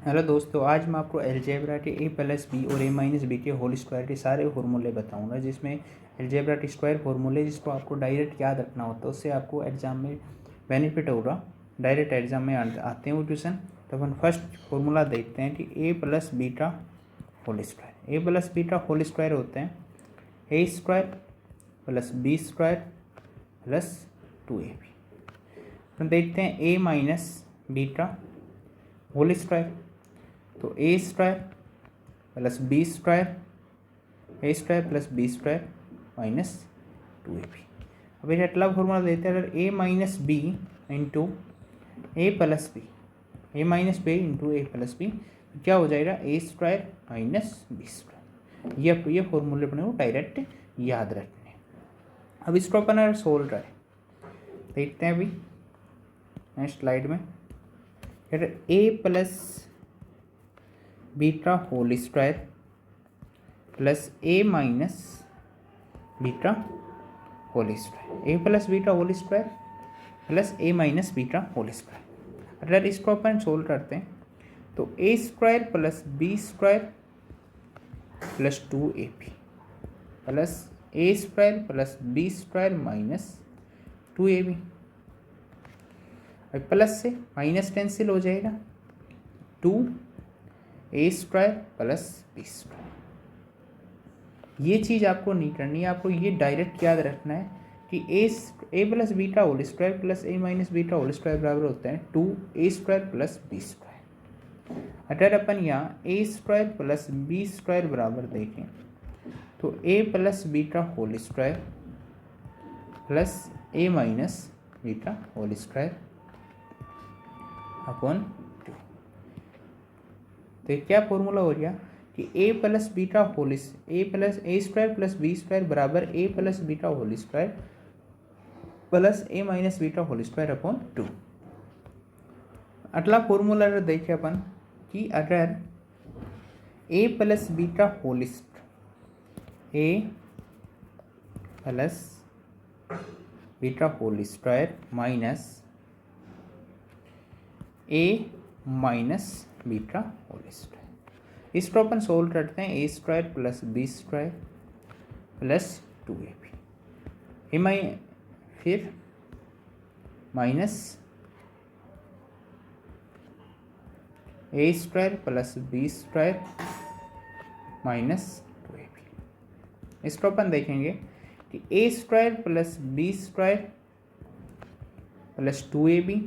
Hello दोस्तों, आज मैं आपको अलजेब्रा के ए प्लस बी और ए माइनस बी के होल स्क्वायर के सारे फार्मूले बताऊंगा, जिसमें अलजेब्रा के स्क्वायर फार्मूले जिसको आपको डायरेक्ट याद रखना होता है, उससे आपको एग्जाम में बेनिफिट होगा। डायरेक्ट एग्जाम में आते हैं वो क्वेश्चन। तो अपन फर्स्ट फार्मूला देखते हैं कि a plus beta whole square. A plus beta whole square होते हैं a square plus B square plus 2ab। तो देखते हैं a minus beta whole square, तो a square plus B square, a square plus B square minus 2ab। अब ये अगला formula देते हैं, अगर a minus b into a plus b, a minus b into a plus b, क्या हो जाएगा a square minus B square. ये फॉर्मूले अपने को डायरेक्ट याद रखने। अब इसको अपन अगर सोल्व करें, देखते हैं अभी नेक्स्ट स्लाइड में, अगर a plus beta whole square plus a minus beta whole square, a plus beta whole square plus a minus beta whole square. अगर इसको अपन सोल्व करते हैं तो a square plus B square plus 2ab plus a square plus B square minus 2ab। Plus से minus cancel हो जाएगा, 2 a square plus B square. ये चीज़ आपको नहीं करनी है, आपको ये डायरेक्ट याद रखना है कि a plus beta whole square plus a minus beta whole square बराबर होता है 2a square plus B square. अगर अपन यहाँ a square plus B square बराबर देखें तो a plus beta whole square plus a minus beta whole square upon 2। तो क्या फॉर्मूला हो गया कि a plus beta whole a square plus B square बराबर a plus beta whole square plus a minus beta whole square upon 2। अगला formula अगर देखें अपन कि अगर a plus beta whole square minus a minus beta whole square, इसको अपन solve करते हैं। A square plus B square plus 2ab, फिर minus a square plus B square minus 2ab। इसको अपन देखेंगे कि a square plus B square plus 2ab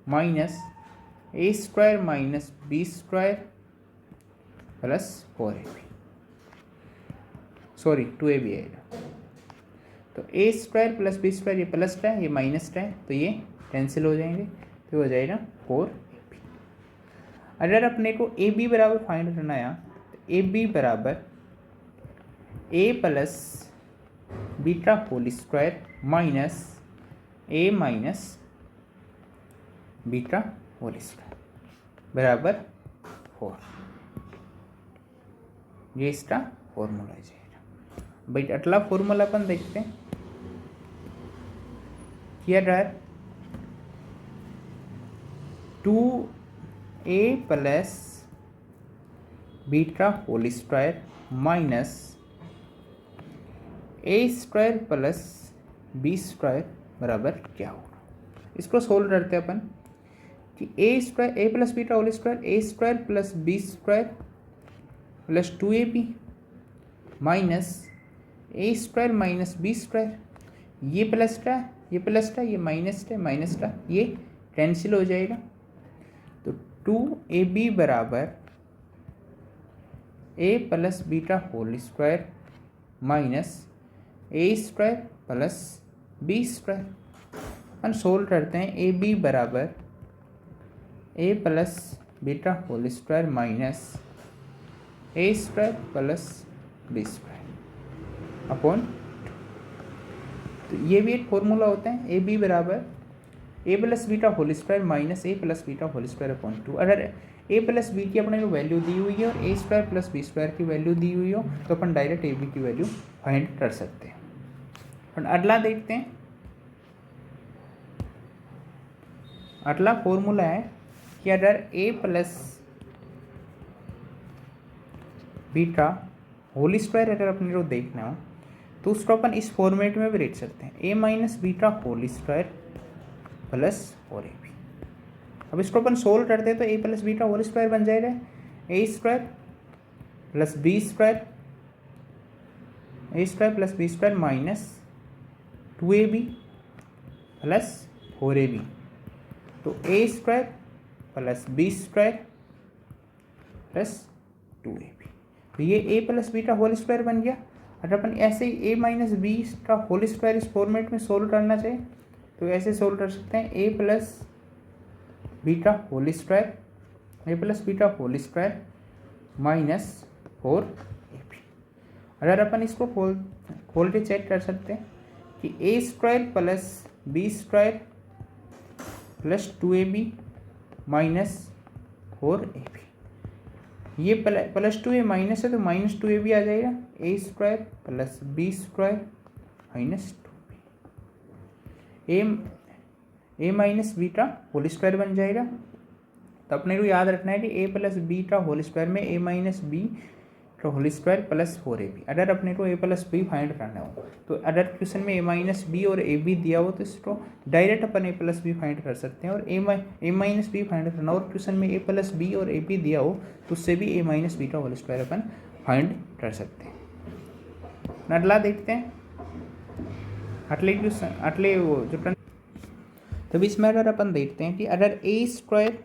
minus a square minus B square plus 4ab, sorry 2ab आएगा। तो a square plus B square, ये plus का है ये माइनस का है, तो ये कैंसिल हो जाएंगे, तो हो जाएगा 4ab। अगर अपने को ए बी बराबर फाइंड करना है तो ए बी बराबर a plus beta whole square minus a minus beta whole square बराबर 4। ये इसका फॉर्मूला है जाएगा। भाई अगला फॉर्मूला अपन देखते हैं कि अगर 2a plus beta whole square minus a square plus B square बराबर क्या होगा। इसको सोल्व करते हैं अपन कि a square a plus beta whole square a square plus B square plus 2ab minus a square minus B square, ये plus का ये प्लस का ये माइनस का माइनस का, ये कैंसिल हो जाएगा। तो 2ab बराबर a plus beta whole square minus a square plus B square. हम सोल्व करते हैं, ए बी बराबर a plus beta whole square minus a square plus B square upon 2। तो ये भी एक फॉर्मूला होता है, ए बी बराबर a plus beta whole square minus a plus beta whole square upon 2। अगर ए प्लस बी की अपने को वैल्यू दी हुई है और a square plus B square की वैल्यू दी हुई हो तो अपन डायरेक्ट ए बी की वैल्यू फाइंड कर सकते हैं। और अगला देखते हैं, अगला फॉर्मूला है कि अगर a plus beta whole square अगर अपने को देखना हो तो उसको अपन इस फॉर्मेट में भी लिख सकते हैं, a minus beta whole square plus 4ab। अब इसको अपन सोल्व करते हैं तो a plus beta whole square बन जाएगा a square plus B square, a square plus B square minus 2ab plus 4ab। तो a square plus B square plus 2ab। तो ये a plus beta whole square बन गया। अगर अपन ऐसे ही ए माइनस बी का होल स्क्वायर इस फॉर्मेट में सोल्व करना चाहे तो ऐसे सोल्व कर सकते हैं, a plus beta whole square, a plus beta whole square minus 4ab। अगर अपन इसको खोल के चेक कर सकते हैं कि a square plus B square plus 2ab minus 4ab। ये प्लस 2a माइनस है तो माइनस 2ab आ जाएगा, a square plus B square minus 2b। A minus beta whole square बन जाएगा। तो अपने को याद रखना है कि a plus beta whole square में ए माइनस बी का होल स्क्वायर प्लस 4ab। अगर अपने को ए प्लस बी फाइंड करना हो तो अगर क्वेश्चन में ए माइनस बी और ए बी दिया हो तो इसको डायरेक्ट अपन ए प्लस बी फाइंड कर सकते हैं, और ए माइनस बी फाइंड करना हो और क्वेश्चन में ए प्लस बी और ए बी दिया हो तो उससे भी ए माइनस बी का होल स्क्वायर अपन फाइंड कर सकते हैं। अगला देखते हैं अगले वो जो तो इसमें अगर अपन देखते हैं कि अगर a square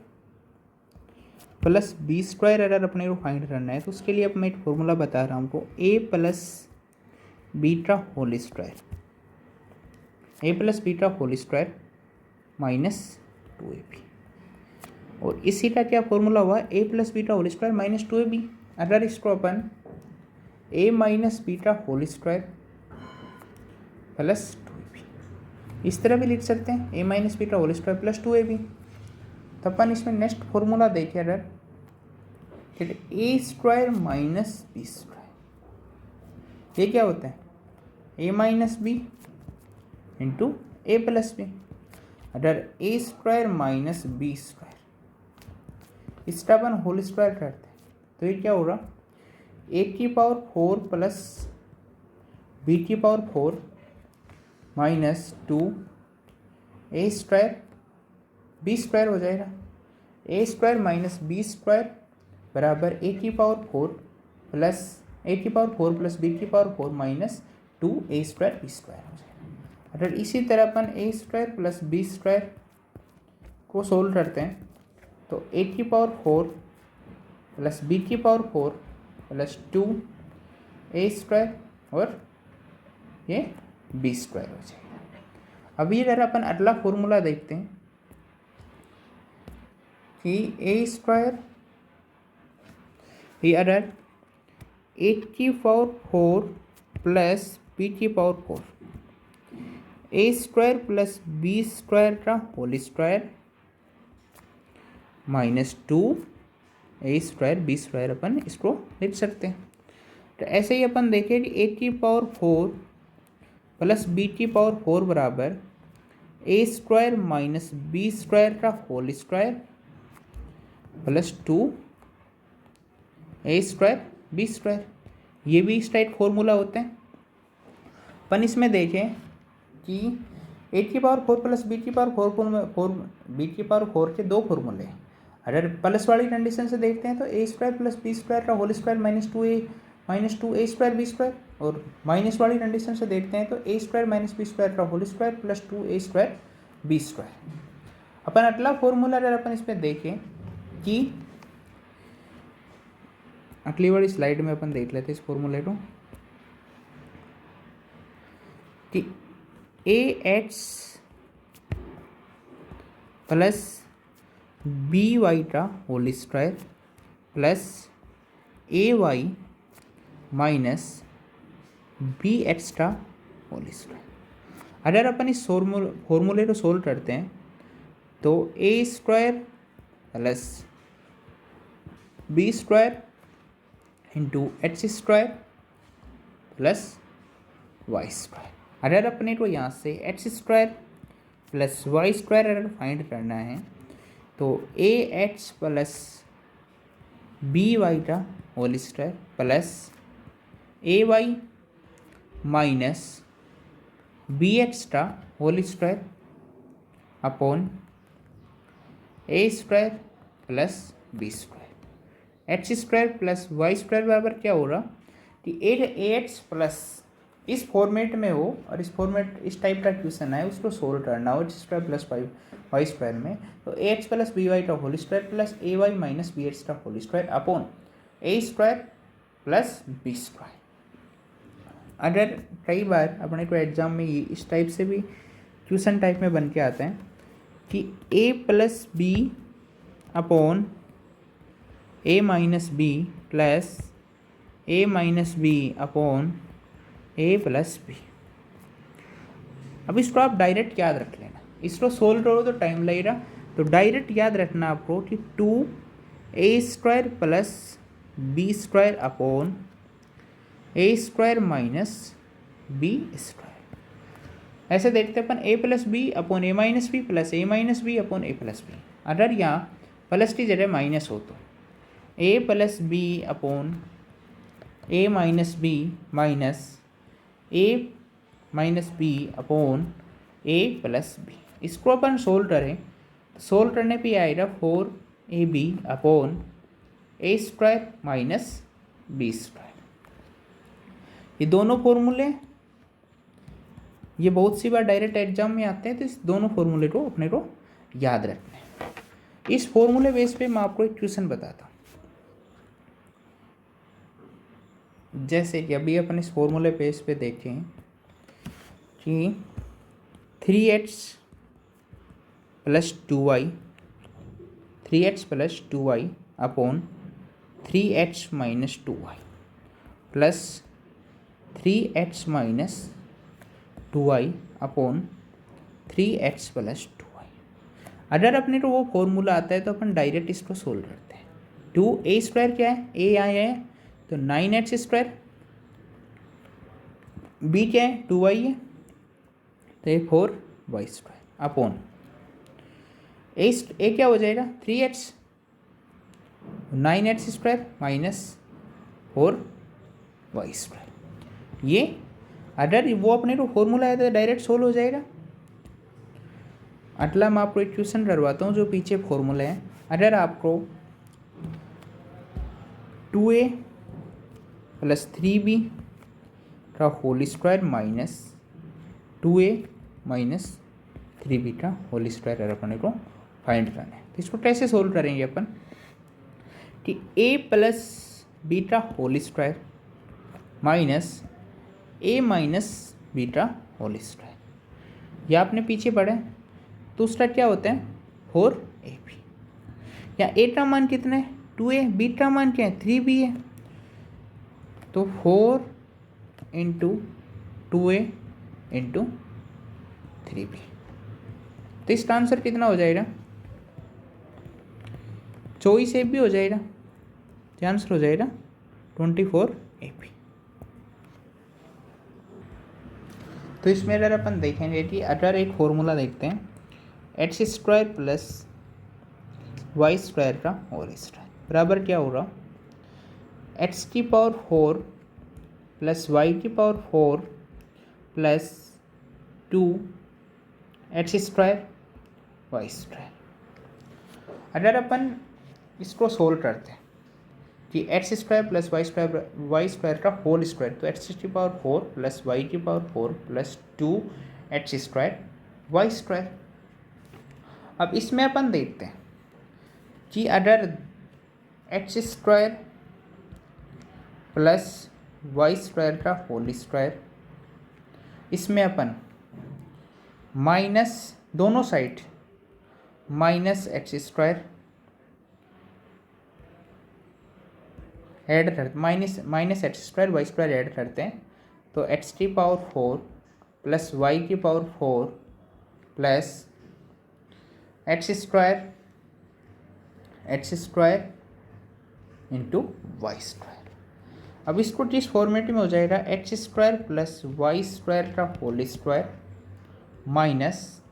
plus B square अगर अपने को फाइंड करना है तो उसके लिए अब मैं एक फॉर्मूला बता रहा हूँ आपको, a plus beta whole square, a plus beta whole square minus 2ab। और इसी का क्या फॉर्मूला हुआ, a plus beta whole square minus 2ab। अगर इसको अपन a minus beta whole square plus 2ab इस तरह भी लिख सकते हैं, a minus beta whole square plus 2ab। तो अपन इसमें नेक्स्ट फॉर्मूला देखें अगर, a square minus B square, ये क्या होता है, a minus b into a plus b. अगर a square minus B square इसका अपन होल स्क्वायर करते हैं तो ये क्या होगा, ए की पावर 4 प्लस बी की power 4 minus 2 a square B square हो जाएगा। A square minus B square बराबर ए की पावर 4 प्लस ए की पावर 4 प्लस बी की power 4 minus 2 a square B square हो जाएगा। अगर इसी तरह अपन ए स्क्वायर प्लस बी स्क्वायर को सोल्व करते हैं तो ए की पावर 4 प्लस बी की पावर 4 प्लस 2 ए स्क्वायर और ये बी स्क्वायर हो जाएगा। अभी अगर अपन अगला फॉर्मूला देखते हैं कि ए स्क्वायर भी अगर ए की पावर 4 प्लस बी की पावर 4 ए स्क्वायर प्लस बी स्क्वायर का whole square minus 2 a square B square upon इसको लिख सकते हैं। तो ऐसे ही अपन देखें कि ए की पावर 4 प्लस बी की पावर 4 बराबर ए स्क्वायर माइनस बी स्क्वायर का whole square plus 2 a square B square. ये भी इस टाइप फॉर्मूला होते हैं। अपन इसमें देखें कि ए की पावर 4 प्लस बी की पावर 4 बी की पावर 4 के दो फॉर्मूले हैं। अगर प्लस वाली कंडीशन से देखते हैं तो a square plus B square का whole square minus 2 a square B square, और माइनस वाली कंडीशन से देखते हैं तो a square minus B square का whole square plus 2 a square B square. अपन अगला फॉर्मूला अगर अपन इसमें देखें कि अगली वाली स्लाइड में अपन देख लेते हैं इस फॉर्मूले को कि a x plus B Y का होल स्क्वायर प्लस ए वाई माइनस बी एक्स का होल स्क्वायर। अगर अपन इस फॉर्मूले को सोल्व करते हैं तो a square plus B square into h square plus Y square. अगर अपने को यहाँ से h square plus Y square अगर फाइंड करना है तो a h plus B Y का होल स्क्वायर प्लस ए वाई माइनस बी एक्स का होल स्क्वायर अपॉन ए square plus B square. X square plus Y square बराबर क्या हो रहा कि ए एक्स प्लस इस फॉर्मेट में हो, और इस फॉर्मेट इस टाइप का क्वेश्चन है उसको सोल्व करना हो, X square plus Y square में, तो A x plus B Y का होल स्क्वायर प्लस ए वाई माइनस बी एक्स का होल स्क्वायर अपॉन ए स्क्वायर प्लस बी स्क्वायर। अगर कई बार अपने को एग्जाम में इस टाइप से भी क्वेश्चन टाइप में बन के आते हैं कि a plus b upon a minus b plus a minus b upon a plus B. अब इसको आप डायरेक्ट याद रख लेना, इसको सोल्व करो तो टाइम लगेगा, तो डायरेक्ट याद रखना आपको कि 2a² plus B square upon ए स्क्वायर माइनस बी स्क्वायर। ऐसे देखते हैं अपन a plus b upon a minus b plus a minus b upon a plus b. अगर यहाँ प्लस की जगह माइनस हो तो a plus b upon a minus b minus a minus b upon a plus b. इसको अपन solve करें तो सोल्व करने पे आएगा 4ab अपॉन ए स्क्वायर माइनस बी स्क्वायर। ये दोनों फॉर्मूले ये बहुत सी बार डायरेक्ट एग्जाम में आते हैं, तो इस दोनों फॉर्मूले को अपने को याद रखना है। इस फॉर्मूले बेस पे मैं आपको एक क्वेश्चन बताता हूँ। जैसे कि अभी अपन इस फॉर्मूले बेस पे देखें कि 3x plus 2y 3x plus 2y upon 3x minus 2y plus 3x minus 2y upon 3x plus 2y। अगर अपने को वो फॉर्मूला आता है तो अपन डायरेक्ट इसको सोल्व करते हैं। 2a² क्या है, a आया है तो 9x², b क्या है 2y है तो ये 4y² अपॉन ए क्या हो जाएगा 3x 9x² माइनस 4y²। ये अगर वो अपने को फॉर्मूला है तो डायरेक्ट सोल्व हो जाएगा। अगला मैं आपको एक क्वेश्चन करवाता हूँ जो पीछे फॉर्मूला है। अगर आपको 2a प्लस 3b का whole square minus 2a minus 3b का होल स्क्वायर अपने को फाइंड करना है, तो इसको कैसे सोल्व करेंगे अपन कि a प्लस बी का whole square minus a minus B का होल स्क्वायर। यह आपने पीछे पढ़ा है तो उसका क्या होता है 4ab। या a का मान कितना है 2a, b का मान क्या है 3b है, तो 4 इंटू 2a इंटू 3b। तो इसका आंसर कितना हो जाएगा 24ab हो जाएगा। तो आंसर हो जाएगा 24ab। तो इसमें अगर अपन देखेंगे कि अगर एक फॉर्मूला देखते हैं x² प्लस y² का होल स्क्वायर बराबर क्या होगा x⁴ plus y⁴ plus 2x² y²। अगर अपन इसको सोल्व करते हैं कि x² प्लस y² का होल स्क्वायर, तो x⁴ plus y⁴ plus 2x² y²। अब इसमें अपन देखते हैं कि अगर x² प्लस y² का होल स्क्वायर, इसमें अपन माइनस दोनों साइड माइनस x² ऐड करते माइनस x² y² ऐड करते हैं, तो x⁴ plus y⁴ plus x² into y²। अब इसको जिस फॉर्मेट में हो जाएगा x² प्लस y² का whole square minus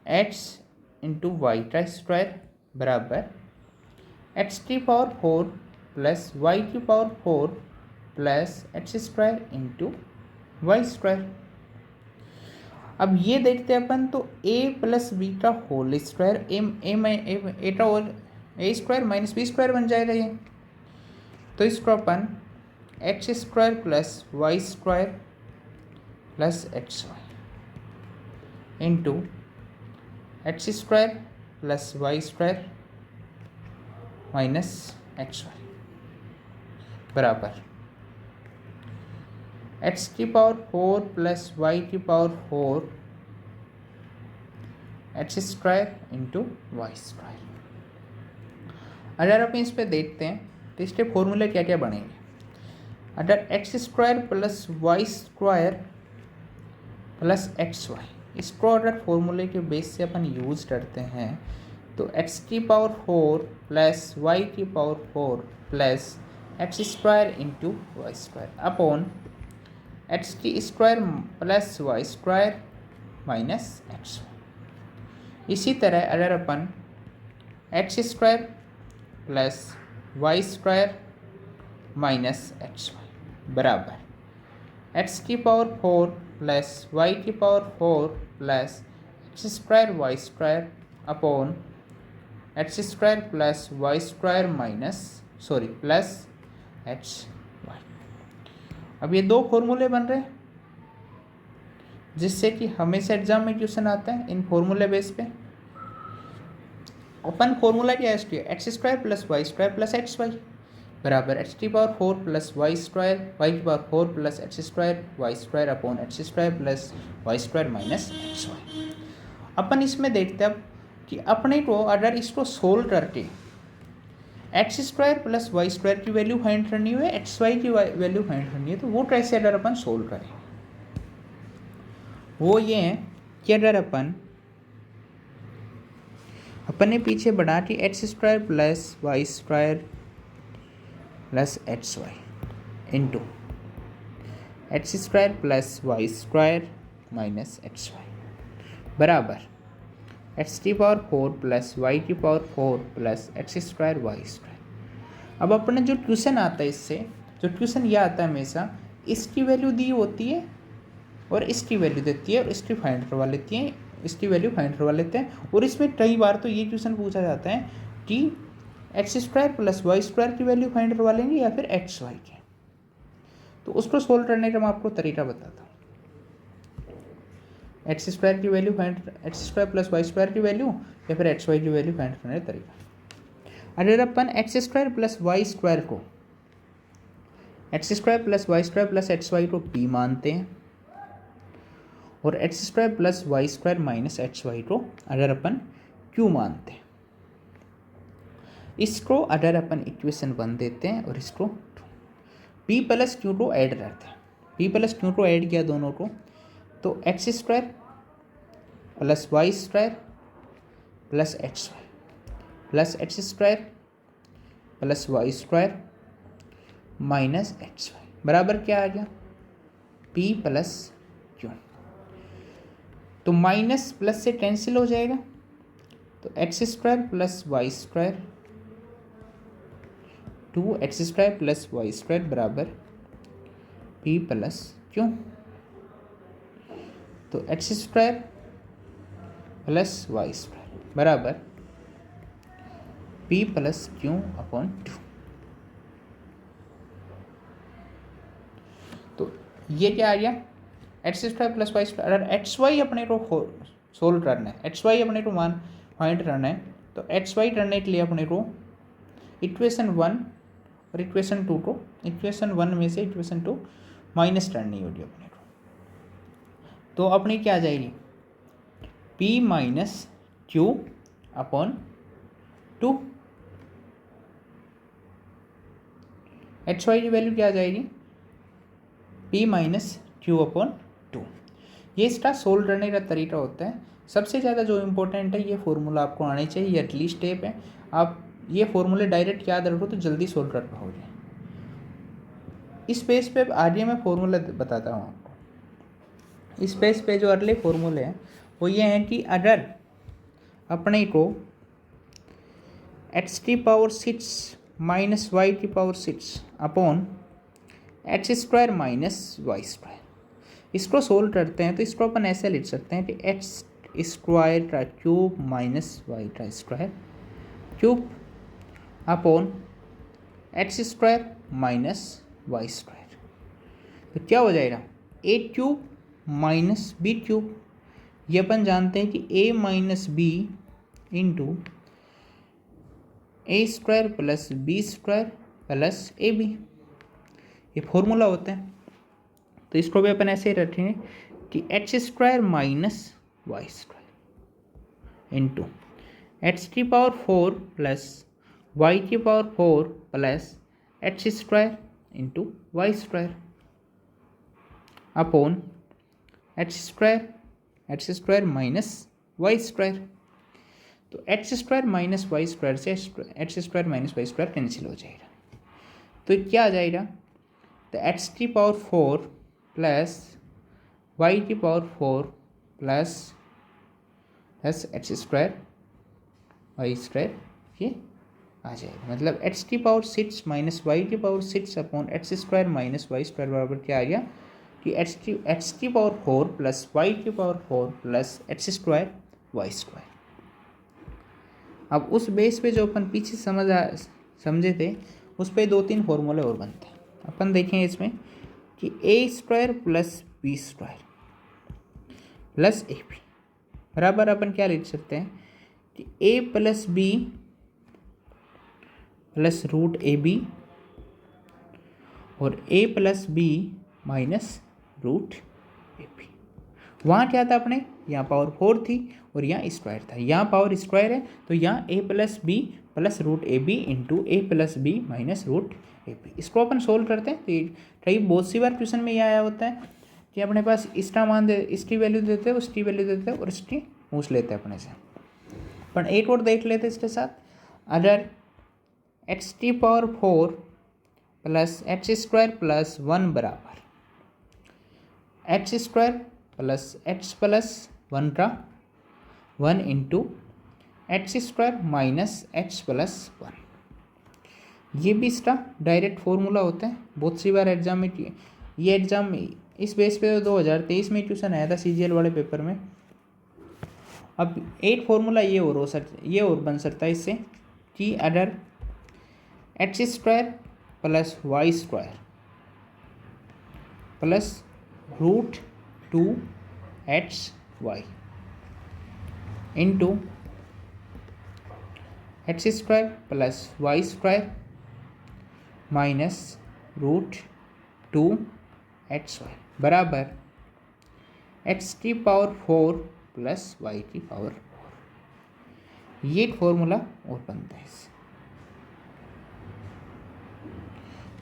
x into y का स्क्वायर बराबर एक्स की पावर 4 प्लस वाई की power 4 plus x square into Y square. अब ये देखते हैं अपन, तो a प्लस बी का होल स्क्वायर एटा और a square minus B square बन जाएगा ये। तो इसको अपन x square plus Y square plus x Y into x square plus Y square minus x Y बराबर एक्स की पावर 4 प्लस वाई की power 4 X square into Y square. अगर आप इस पे देखते हैं तो इसके फॉर्मूले क्या क्या बनेंगे। अगर X square plus Y square plus x Y, इसको अगर फॉर्मूले के बेस से अपन यूज करते हैं तो एक्स की पावर 4 प्लस वाई की power 4 plus x square into Y square upon x की square plus Y square minus x. इसी तरह अगर अपन x square plus Y square minus x Y बराबर एक्स की पावर 4 प्लस वाई की power 4 plus x square Y square upon x square plus Y square plus x y. अब ये दो फॉर्मूले बन रहे हैं जिससे कि हमेशा एग्जाम में क्वेश्चन आता है इन फॉर्मूले बेस पे। अपन फॉर्मूला क्या है इसके, x square plus Y square plus x Y बराबर एक्स की power 4 plus Y square y की power 4 plus x square Y square upon x square plus Y square minus x y. अपन इसमें देखते हैं अब कि अपने को अगर इसको सोल्व करके X square plus Y square की वैल्यू फाइंड करनी हो, एक्स वाई की वैल्यू फाइंड करनी है, तो वो कैसे अगर अपन सोल्व करें, वो ये है कि अगर अपन ने पीछे बढ़ा के X square plus Y square plus x Y into x square plus Y square minus x Y बराबर एक्स की पावर 4 प्लस वाई की power 4 plus x square Y square. अब अपने जो क्वेश्चन आता है, इससे जो क्वेश्चन यह आता है हमेशा इसकी वैल्यू दी होती है और इसकी वैल्यू देती है और इसकी फाइंड करवा लेती है, इसकी वैल्यू फाइंड करवा लेते हैं। और इसमें कई बार तो ये क्वेश्चन पूछा जाता है कि x square plus Y square की वैल्यू फाइंड करवा लेंगे या फिर एक्स वाई की। तो उसको सोल्व करने का मैं आपको तरीका बताता हूँ। एक्स स्क्वायर की value find, x square plus Y square की वैल्यू या फिर एक्स वाई की वैल्यू फाइंड करने का तरीका। अगर अपन x square plus Y square को x square plus Y square plus x y को पी मानते हैं और x square plus Y square minus x y को अगर अपन क्यू मानते हैं, इसको अगर अपन इक्वेशन 1 देते हैं और इसको पी प्लस क्यू को ऐड करते हैं, पी प्लस क्यू को ऐड किया दोनों को, तो x square plus Y square plus x Y plus x square plus Y square minus x Y बराबर क्या आ गया, पी प्लस क्यू। तो माइनस प्लस से कैंसिल हो जाएगा, तो x square plus Y square 2x square plus Y square बराबर पी प्लस क्यू। तो x square plus Y square बराबर पी प्लस क्यू अपॉन 2। तो ये क्या आ गया, X square plus Y square. अगर एक्स वाई अपने को सोल्व करना है, एक्स वाई अपने को फाइंड करना है, तो एक्स वाई करने के लिए अपने को इक्वेशन 1 और इक्वेशन 2 को, इक्वेशन 1 में से इक्वेशन 2 माइनस करनी होगी अपने को। तो अपनी क्या आ जाएगी, p minus Q upon 2। X Y की वैल्यू क्या आ जाएगी, p माइनस क्यू अपॉन 2। ये इसका सोल्व करने का तरीका होता है। सबसे ज़्यादा जो इम्पोर्टेंट है ये फॉर्मूला आपको आने चाहिए, ये एटलीस्ट स्टेप है। आप ये फॉर्मूले डायरेक्ट याद रखो तो जल्दी सोल्व कर पाओगे। इस पेज पे आगे मैं फॉर्मूला बताता हूँ आपको। इस पेज पे जो अगले फॉर्मूले हैं वो ये हैं कि अगर अपने को X to power 6 minus Y to power 6 upon x square minus Y square. इसको सोल्व करते हैं तो इसको अपन ऐसे लिख सकते हैं कि एक्स स्क्वायर का क्यूब माइनस वाई का square cube upon x square minus Y square. तो क्या हो जाएगा, a cube minus b cube. ये अपन जानते हैं कि a minus b into a square plus B square plus a b, ये फॉर्मूला होता है। तो इसको भी अपन ऐसे ही रखेंगे कि x square minus Y square into x की पावर 4 प्लस वाई की power 4 plus x square into Y square upon x square minus Y square. तो x square minus Y square से x square minus Y square cancel हो जाएगा। तो क्या आ जाएगा, तो एक्स की पावर 4 प्लस वाई की power 4 plus x square Y square ये आ जाएगा। मतलब एक्स की पावर 6 माइनस वाई की power 6 upon x square minus Y square बराबर क्या आ गया कि एक्स की पावर 4 प्लस वाई की power 4 plus x square Y square. अब उस बेस पे जो अपन पीछे समझे थे उस पे 2-3 फॉर्मूले और बनते हैं। अपन देखें इसमें कि a square plus B square plus a b बराबर अपन क्या लिख सकते हैं कि a plus b plus root a b और a plus b minus root a b. वहाँ क्या था अपने, यहाँ पावर 4 थी और यहाँ स्क्वायर था, यहाँ पावर स्क्वायर है तो यहाँ a plus b plus root a b into a plus b minus root a b. इसको अपन सोल्व करते हैं तो कई बहुत सी बार क्वेश्चन में यह आया होता है कि अपने पास इसका मान दे, इसकी वैल्यू देते हैं, उसकी वैल्यू देते हैं और इसकी पूछ लेते हैं अपने से। पर एक और देख लेते हैं इसके साथ, अगर एक्स की power 4 plus x square plus 1 बराबर x square plus x plus 1 का 1 into x square minus x plus 1, ये भी इसका डायरेक्ट फॉर्मूला होता है। बहुत सी बार एग्जाम में ये एग्जाम इस बेस पे 2023 में ट्यूशन आया था CGL वाले पेपर में। अब एक फॉर्मूला ये और बन सकता है इससे कि अगर X square plus Y square plus root 2 X Y into x square plus Y square minus root 2 X Y बराबर एक्स की पावर 4 प्लस वाई की पावर 4, ये फॉर्मूला और बनता है इससे।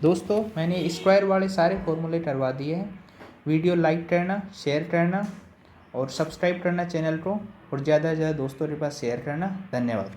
दोस्तों मैंने स्क्वायर वाले सारे फॉर्मूले करवा दिए हैं। वीडियो लाइक करना, शेयर करना और सब्सक्राइब करना चैनल को, और ज़्यादा से ज़्यादा दोस्तों के पास शेयर करना। धन्यवाद।